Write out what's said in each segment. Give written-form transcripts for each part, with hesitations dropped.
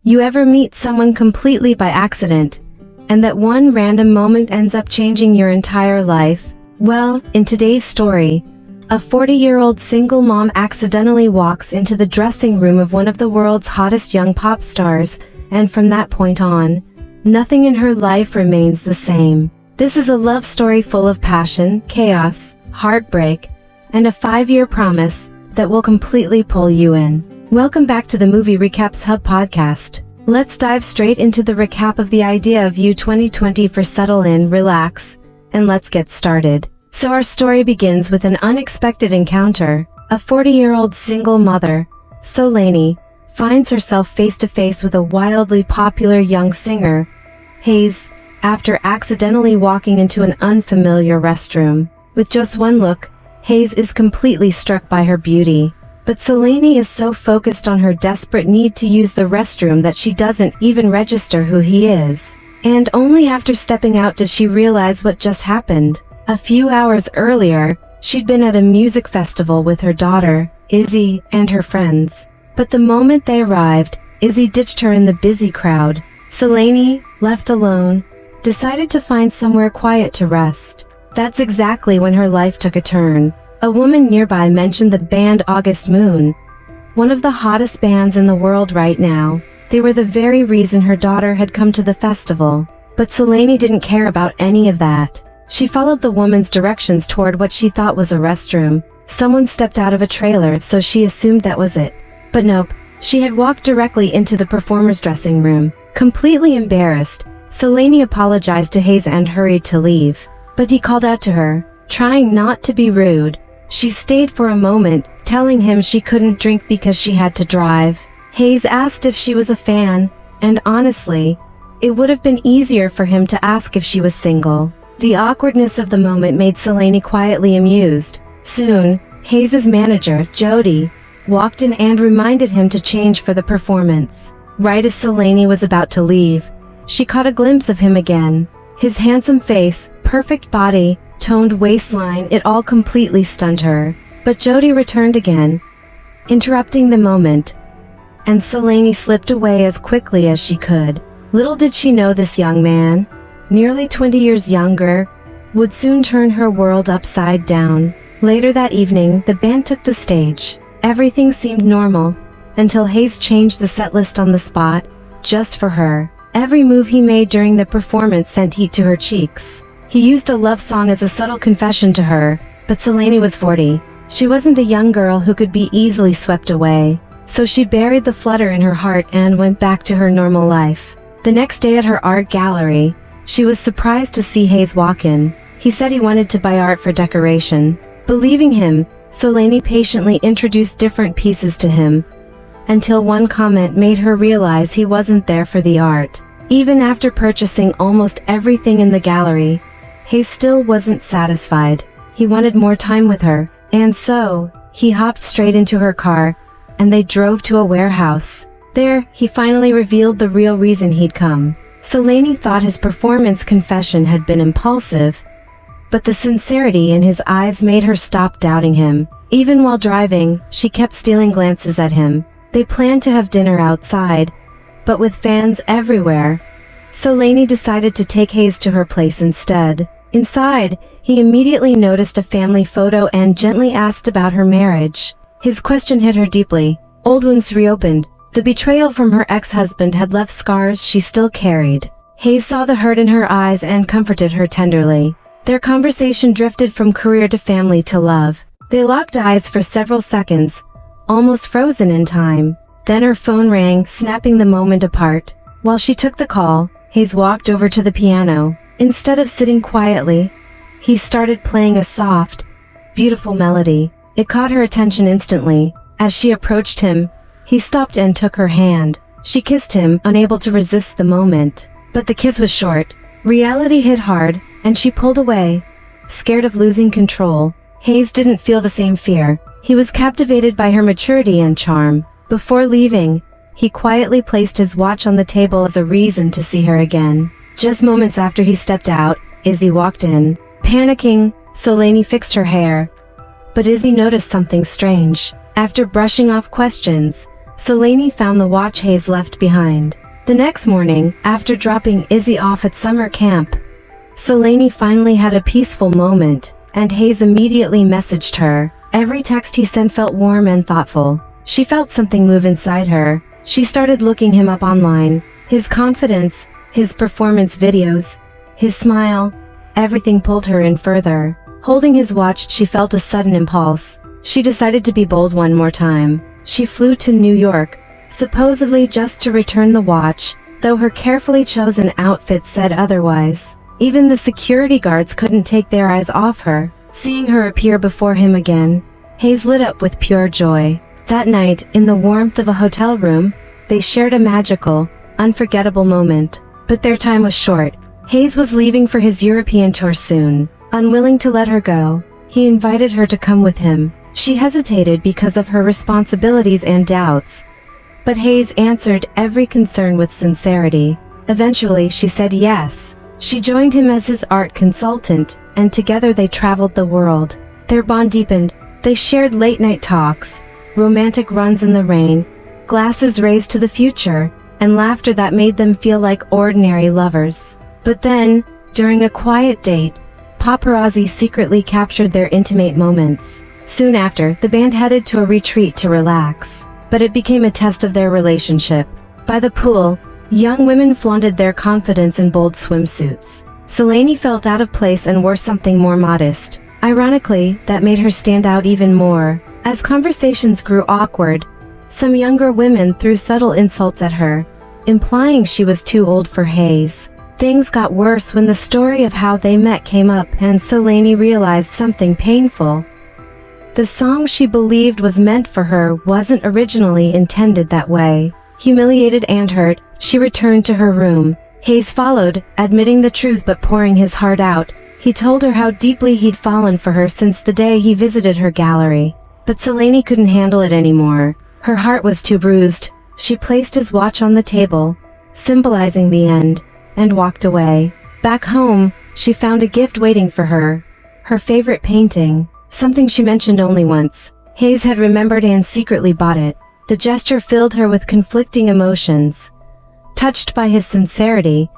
You ever meet someone completely by accident, and that one random moment ends up changing your entire life? Well, in today's story, a 40-year-old single mom accidentally walks into the dressing room of one of the world's hottest young pop stars, and from that point on, nothing in her life remains the same. This is a love story full of passion, chaos, heartbreak, and a 5-year promise that will completely pull you in. Welcome back to the Movie Recaps Hub podcast. Let's dive straight into the recap of the idea of You 2020 for settle in, relax, and let's get started. So our story begins with an unexpected encounter. A 40-year-old single mother, Solène, finds herself face to face with a wildly popular young singer, Hayes, after accidentally walking into an unfamiliar restroom. With just one look, Hayes is completely struck by her beauty. But Solène is so focused on her desperate need to use the restroom that she doesn't even register who he is. And only after stepping out does she realize what just happened. A few hours earlier, she'd been at a music festival with her daughter, Izzy, and her friends. But the moment they arrived, Izzy ditched her in the busy crowd. Solène, left alone, decided to find somewhere quiet to rest. That's exactly when her life took a turn. A woman nearby mentioned the band August Moon, one of the hottest bands in the world right now. They were the very reason her daughter had come to the festival. But Solène didn't care about any of that. She followed the woman's directions toward what she thought was a restroom. Someone stepped out of a trailer, so she assumed that was it. But nope, she had walked directly into the performer's dressing room. Completely embarrassed, Solène apologized to Hayes and hurried to leave. But he called out to her, trying not to be rude. She stayed for a moment, telling him she couldn't drink because she had to drive. Hayes asked if she was a fan, and honestly, it would have been easier for him to ask if she was single. The awkwardness of the moment made Solène quietly amused. Soon, Hayes' manager, Jody, walked in and reminded him to change for the performance. Right as Solène was about to leave, she caught a glimpse of him again. His handsome face, perfect body, toned waistline, it all completely stunned her. But Jody returned again, interrupting the moment, and Solène slipped away as quickly as she could. Little did she know this young man, nearly 20 years younger, would soon turn her world upside down. Later that evening, the band took the stage. Everything seemed normal, until Hayes changed the set list on the spot, just for her. Every move he made during the performance sent heat to her cheeks. He used a love song as a subtle confession to her, but Solène was 40. She wasn't a young girl who could be easily swept away. So she buried the flutter in her heart and went back to her normal life. The next day at her art gallery, she was surprised to see Hayes walk in. He said he wanted to buy art for decoration. Believing him, Solène patiently introduced different pieces to him, until one comment made her realize he wasn't there for the art. Even after purchasing almost everything in the gallery, Hayes still wasn't satisfied. He wanted more time with her, and so, he hopped straight into her car, and they drove to a warehouse. There, he finally revealed the real reason he'd come. Solène thought his performance confession had been impulsive, but the sincerity in his eyes made her stop doubting him. Even while driving, she kept stealing glances at him. They planned to have dinner outside, but with fans everywhere, Solène decided to take Hayes to her place instead. Inside, he immediately noticed a family photo and gently asked about her marriage. His question hit her deeply. Old wounds reopened. The betrayal from her ex-husband had left scars she still carried. Hayes saw the hurt in her eyes and comforted her tenderly. Their conversation drifted from career to family to love. They locked eyes for several seconds, almost frozen in time. Then her phone rang, snapping the moment apart. While she took the call, Hayes walked over to the piano. Instead of sitting quietly, he started playing a soft, beautiful melody. It caught her attention instantly. As she approached him, he stopped and took her hand. She kissed him, unable to resist the moment. But the kiss was short. Reality hit hard, and she pulled away, scared of losing control. Hayes didn't feel the same fear. He was captivated by her maturity and charm. Before leaving, he quietly placed his watch on the table as a reason to see her again. Just moments after he stepped out, Izzy walked in. Panicking, Solène fixed her hair. But Izzy noticed something strange. After brushing off questions, Solène found the watch Hayes left behind. The next morning, after dropping Izzy off at summer camp, Solène finally had a peaceful moment, and Hayes immediately messaged her. Every text he sent felt warm and thoughtful. She felt something move inside her. She started looking him up online. His confidence, his performance videos, his smile, everything pulled her in further. Holding his watch, she felt a sudden impulse. She decided to be bold one more time. She flew to New York, supposedly just to return the watch, though her carefully chosen outfit said otherwise. Even the security guards couldn't take their eyes off her. Seeing her appear before him again, Hayes lit up with pure joy. That night, in the warmth of a hotel room, they shared a magical, unforgettable moment. But their time was short. Hayes was leaving for his European tour soon. Unwilling to let her go, he invited her to come with him. She hesitated because of her responsibilities and doubts, but Hayes answered every concern with sincerity. Eventually, she said yes. She joined him as his art consultant, and together they traveled the world. Their bond deepened. They shared late-night talks, romantic runs in the rain, glasses raised to the future, and laughter that made them feel like ordinary lovers. But then, during a quiet date, paparazzi secretly captured their intimate moments. Soon after, the band headed to a retreat to relax, but it became a test of their relationship. By the pool, young women flaunted their confidence in bold swimsuits. Solène felt out of place and wore something more modest. Ironically, that made her stand out even more. As conversations grew awkward, some younger women threw subtle insults at her, implying she was too old for Hayes. Things got worse when the story of how they met came up and Solène realized something painful. The song she believed was meant for her wasn't originally intended that way. Humiliated and hurt, she returned to her room. Hayes followed, admitting the truth but pouring his heart out. He told her how deeply he'd fallen for her since the day he visited her gallery. But Solène couldn't handle it anymore. Her heart was too bruised. She placed his watch on the table, symbolizing the end, and walked away. Back home, she found a gift waiting for her. Her favorite painting. Something she mentioned only once. Hayes had remembered and secretly bought it. The gesture filled her with conflicting emotions. Touched by his sincerity,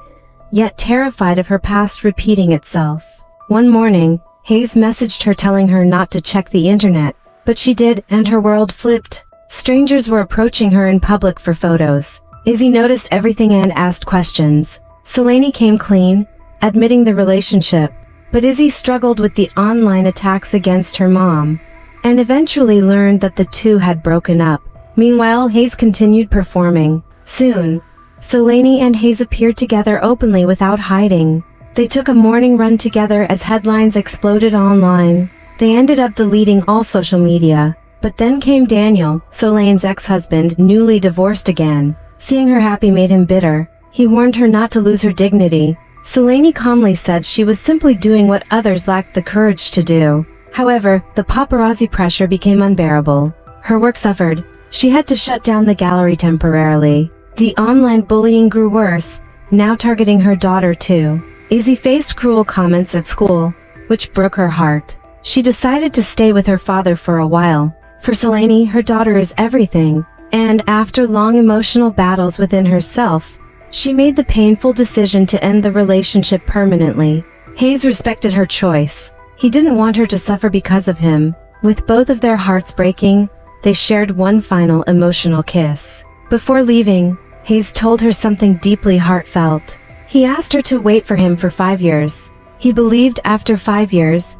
yet terrified of her past repeating itself. One morning, Hayes messaged her telling her not to check the internet, but she did, and her world flipped. Strangers were approaching her in public for photos. Izzy noticed everything and asked questions. Solène came clean, admitting the relationship. But Izzy struggled with the online attacks against her mom, and eventually learned that the two had broken up. Meanwhile, Hayes continued performing. Soon, Solène and Hayes appeared together openly without hiding. They took a morning run together as headlines exploded online. They ended up deleting all social media. But then came Daniel, Solène's ex-husband, newly divorced again. Seeing her happy made him bitter. He warned her not to lose her dignity. Solène calmly said she was simply doing what others lacked the courage to do. However, the paparazzi pressure became unbearable. Her work suffered. She had to shut down the gallery temporarily. The online bullying grew worse, now targeting her daughter too. Izzy faced cruel comments at school, which broke her heart. She decided to stay with her father for a while. For Solène, her daughter is everything, and after long emotional battles within herself, she made the painful decision to end the relationship permanently. Hayes respected her choice. He didn't want her to suffer because of him. With both of their hearts breaking, they shared one final emotional kiss. Before leaving, Hayes told her something deeply heartfelt. He asked her to wait for him for 5 years. He believed after 5 years,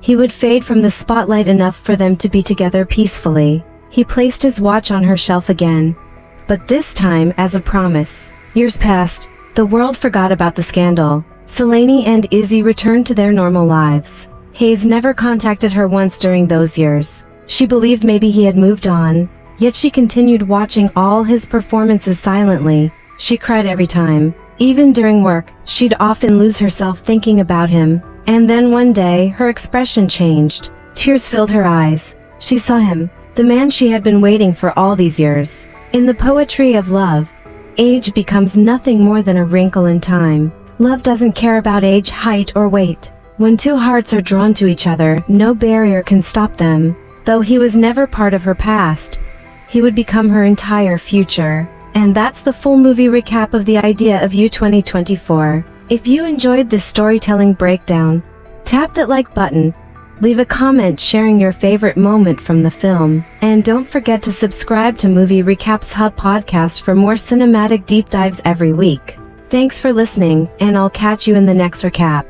he would fade from the spotlight enough for them to be together peacefully. He placed his watch on her shelf again, but this time as a promise. Years passed. The world forgot about the scandal. Solène and Izzy returned to their normal lives. Hayes never contacted her once during those years. She believed maybe he had moved on, yet she continued watching all his performances silently. She cried every time. Even during work, she'd often lose herself thinking about him. And then one day, her expression changed. Tears filled her eyes. She saw him, the man she had been waiting for all these years. In the poetry of love, age becomes nothing more than a wrinkle in time. Love doesn't care about age, height, or weight. When two hearts are drawn to each other, no barrier can stop them. Though he was never part of her past, he would become her entire future. And that's the full movie recap of The Idea of You 2024. If you enjoyed this storytelling breakdown, tap that like button, leave a comment sharing your favorite moment from the film, and don't forget to subscribe to Movie Recaps Hub podcast for more cinematic deep dives every week. Thanks for listening, and I'll catch you in the next recap.